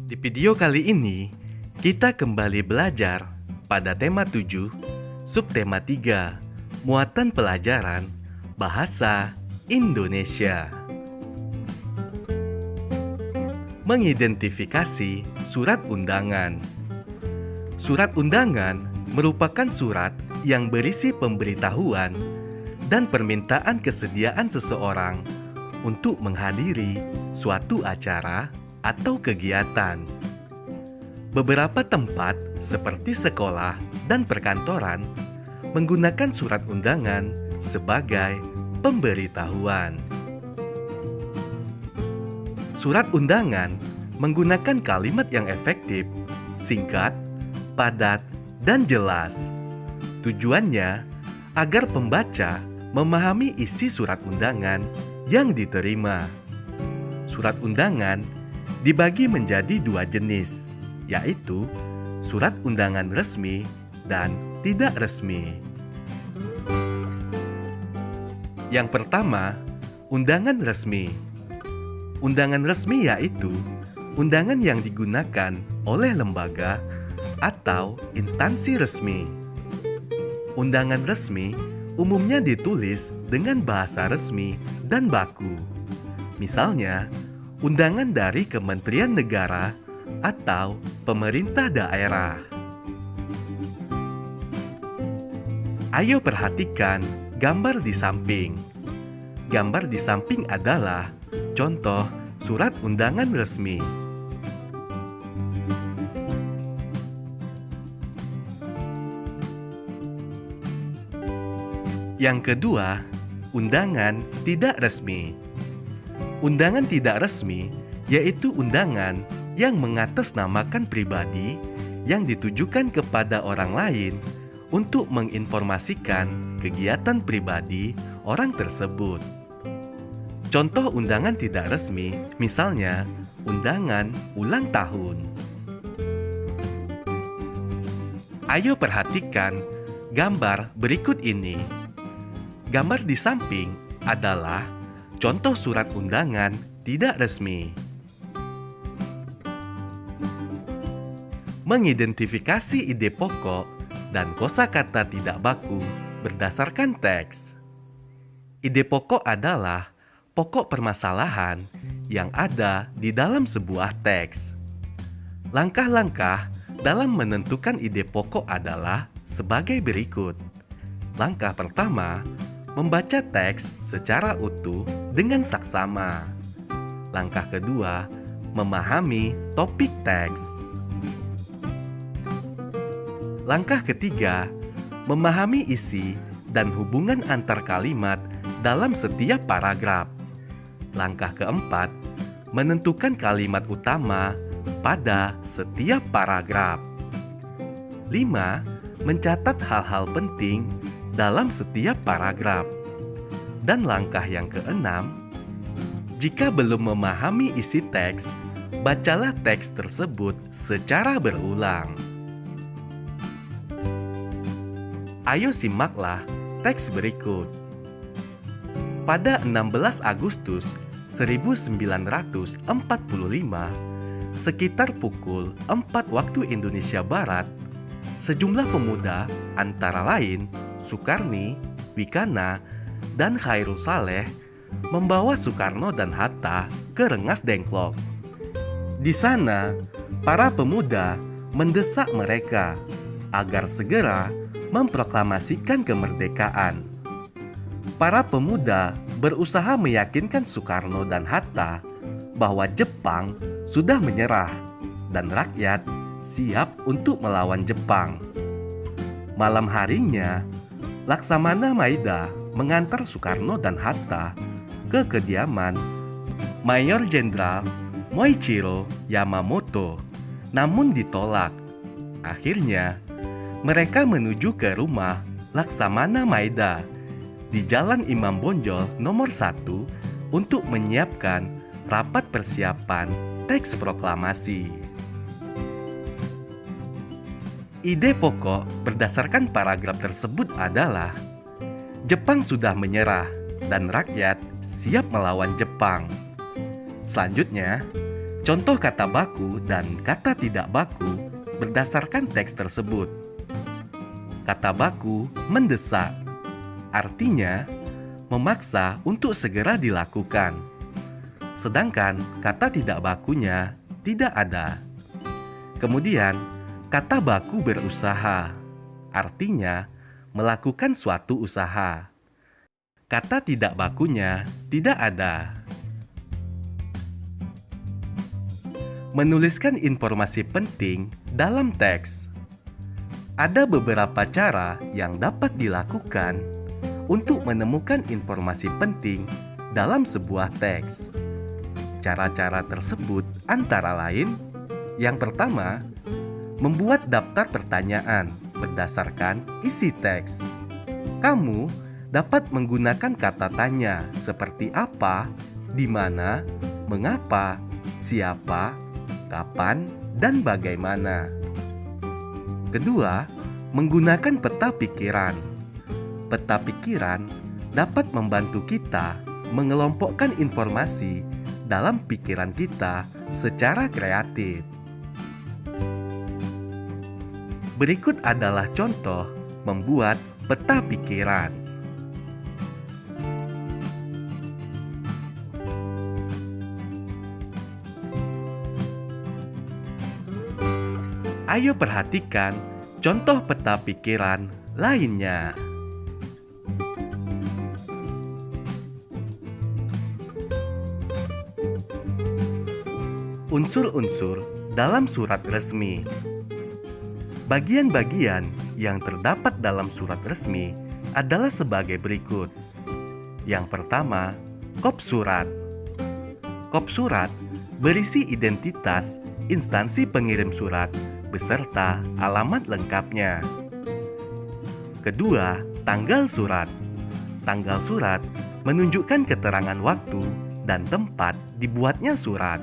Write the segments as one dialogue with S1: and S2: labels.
S1: Di video kali ini, kita kembali belajar pada tema 7, subtema 3, muatan pelajaran Bahasa Indonesia. Mengidentifikasi surat undangan. Surat undangan merupakan surat yang berisi pemberitahuan dan permintaan kesediaan seseorang untuk menghadiri suatu acara atau kegiatan. Beberapa tempat seperti sekolah dan perkantoran menggunakan surat undangan sebagai pemberitahuan. Surat undangan menggunakan kalimat yang efektif, singkat, padat, dan jelas. Tujuannya agar pembaca memahami isi surat undangan yang diterima. Surat undangan dibagi menjadi dua jenis, yaitu surat undangan resmi dan tidak resmi. Yang pertama, undangan resmi. Undangan resmi yaitu undangan yang digunakan oleh lembaga atau instansi resmi. Undangan resmi umumnya ditulis dengan bahasa resmi dan baku. Misalnya, undangan dari Kementerian Negara atau pemerintah daerah. Ayo perhatikan gambar di samping. Gambar di samping adalah contoh surat undangan resmi. Yang kedua, undangan tidak resmi. Undangan tidak resmi yaitu undangan yang mengatasnamakan pribadi yang ditujukan kepada orang lain untuk menginformasikan kegiatan pribadi orang tersebut. Contoh undangan tidak resmi, misalnya undangan ulang tahun. Ayo perhatikan gambar berikut ini. Gambar di samping adalah contoh surat undangan tidak resmi. Mengidentifikasi ide pokok dan kosakata tidak baku berdasarkan teks. Ide pokok adalah pokok permasalahan yang ada di dalam sebuah teks. Langkah-langkah dalam menentukan ide pokok adalah sebagai berikut. Langkah pertama, membaca teks secara utuh dengan saksama. Langkah kedua, memahami topik teks. Langkah ketiga, memahami isi dan hubungan antar kalimat dalam setiap paragraf. Langkah keempat, menentukan kalimat utama pada setiap paragraf. 5. Mencatat hal-hal penting dalam setiap paragraf. Dan langkah yang keenam, jika belum memahami isi teks, bacalah teks tersebut secara berulang. Ayo simaklah teks berikut. Pada 16 Agustus 1945, sekitar pukul 4 waktu Indonesia Barat, sejumlah pemuda antara lain Sukarni, Wikana, dan Khairul Saleh membawa Soekarno dan Hatta ke Rengas Dengklok. Di sana, para pemuda mendesak mereka agar segera memproklamasikan kemerdekaan. Para pemuda berusaha meyakinkan Soekarno dan Hatta bahwa Jepang sudah menyerah dan rakyat siap untuk melawan Jepang. Malam harinya, Laksamana Maida mengantar Soekarno dan Hatta ke kediaman Mayor Jenderal Moichiro Yamamoto, namun ditolak. Akhirnya, mereka menuju ke rumah Laksamana Maida di Jalan Imam Bonjol nomor 1 untuk menyiapkan rapat persiapan teks proklamasi. Ide pokok berdasarkan paragraf tersebut adalah Jepang sudah menyerah dan rakyat siap melawan Jepang. Selanjutnya, contoh kata baku dan kata tidak baku berdasarkan teks tersebut. Kata baku mendesak, artinya memaksa untuk segera dilakukan. Sedangkan kata tidak bakunya tidak ada. Kemudian, kata baku berusaha, artinya melakukan suatu usaha. Kata tidak bakunya tidak ada. Menuliskan informasi penting dalam teks. Ada beberapa cara yang dapat dilakukan untuk menemukan informasi penting dalam sebuah teks. Cara-cara tersebut antara lain, yang pertama, membuat daftar pertanyaan berdasarkan isi teks. Kamu dapat menggunakan kata tanya seperti apa, di mana, mengapa, siapa, kapan, dan bagaimana. Kedua, menggunakan peta pikiran. Peta pikiran dapat membantu kita mengelompokkan informasi dalam pikiran kita secara kreatif. Berikut adalah contoh membuat peta pikiran. Ayo perhatikan contoh peta pikiran lainnya. Unsur-unsur dalam surat resmi. Bagian-bagian yang terdapat dalam surat resmi adalah sebagai berikut. Yang pertama, kop surat. Kop surat berisi identitas instansi pengirim surat beserta alamat lengkapnya. Kedua, tanggal surat. Tanggal surat menunjukkan keterangan waktu dan tempat dibuatnya surat.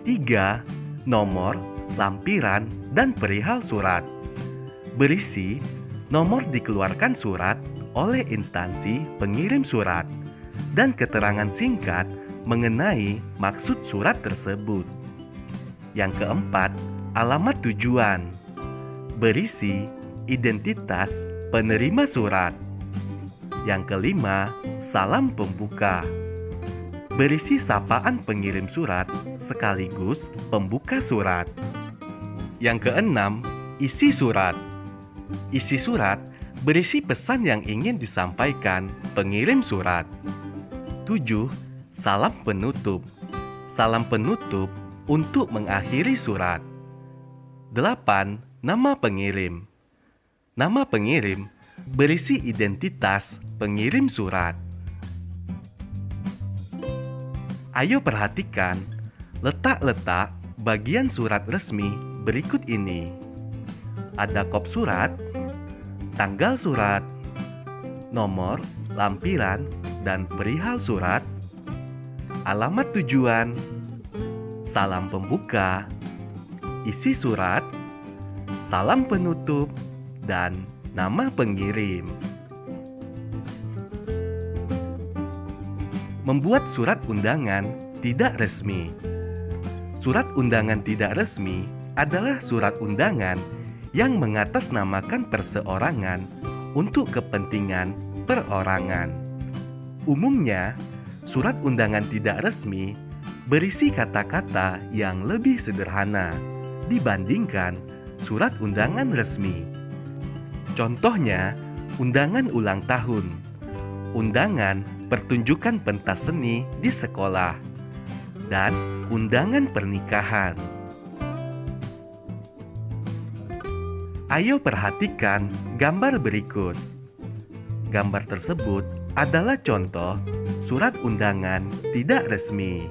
S1: 3. Nomor, lampiran, dan perihal surat. Berisi nomor dikeluarkan surat oleh instansi pengirim surat dan keterangan singkat mengenai maksud surat tersebut. Yang keempat, alamat tujuan. Berisi identitas penerima surat. Yang kelima, salam pembuka. Berisi sapaan pengirim surat sekaligus pembuka surat. Yang keenam, isi surat. Isi surat berisi pesan yang ingin disampaikan pengirim surat. 7. Salam penutup. Salam penutup untuk mengakhiri surat. 8. Nama pengirim. Nama pengirim berisi identitas pengirim surat. Ayo perhatikan letak-letak bagian surat resmi berikut ini. Ada kop surat, tanggal surat, nomor, lampiran, dan perihal surat, alamat tujuan, salam pembuka, isi surat, salam penutup, dan nama pengirim. Membuat surat undangan tidak resmi. Surat undangan tidak resmi adalah surat undangan yang mengatasnamakan perseorangan untuk kepentingan perorangan. Umumnya, surat undangan tidak resmi berisi kata-kata yang lebih sederhana dibandingkan surat undangan resmi. Contohnya, undangan ulang tahun, undangan pertunjukan pentas seni di sekolah, dan undangan pernikahan. Ayo perhatikan gambar berikut. Gambar tersebut adalah contoh surat undangan tidak resmi.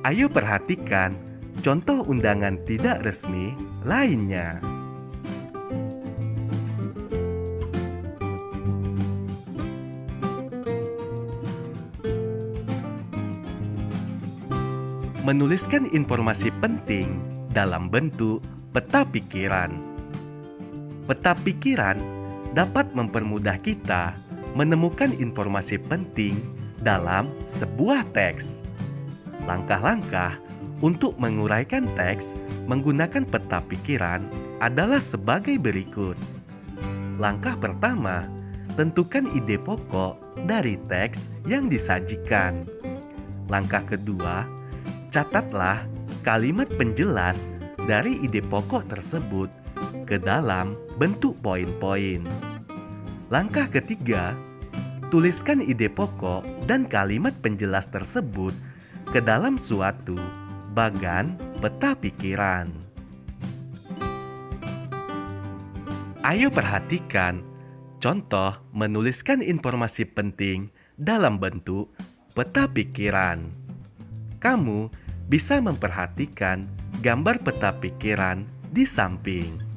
S1: Ayo perhatikan contoh undangan tidak resmi lainnya. Menuliskan informasi penting dalam bentuk peta pikiran. Peta pikiran dapat mempermudah kita menemukan informasi penting dalam sebuah teks. Langkah-langkah untuk menguraikan teks menggunakan peta pikiran adalah sebagai berikut. Langkah pertama, tentukan ide pokok dari teks yang disajikan. Langkah kedua, catatlah kalimat penjelas dari ide pokok tersebut ke dalam bentuk poin-poin. Langkah ketiga, tuliskan ide pokok dan kalimat penjelas tersebut ke dalam suatu bagan peta pikiran. Ayo perhatikan contoh menuliskan informasi penting dalam bentuk peta pikiran. Kamu bisa memperhatikan gambar peta pikiran di samping.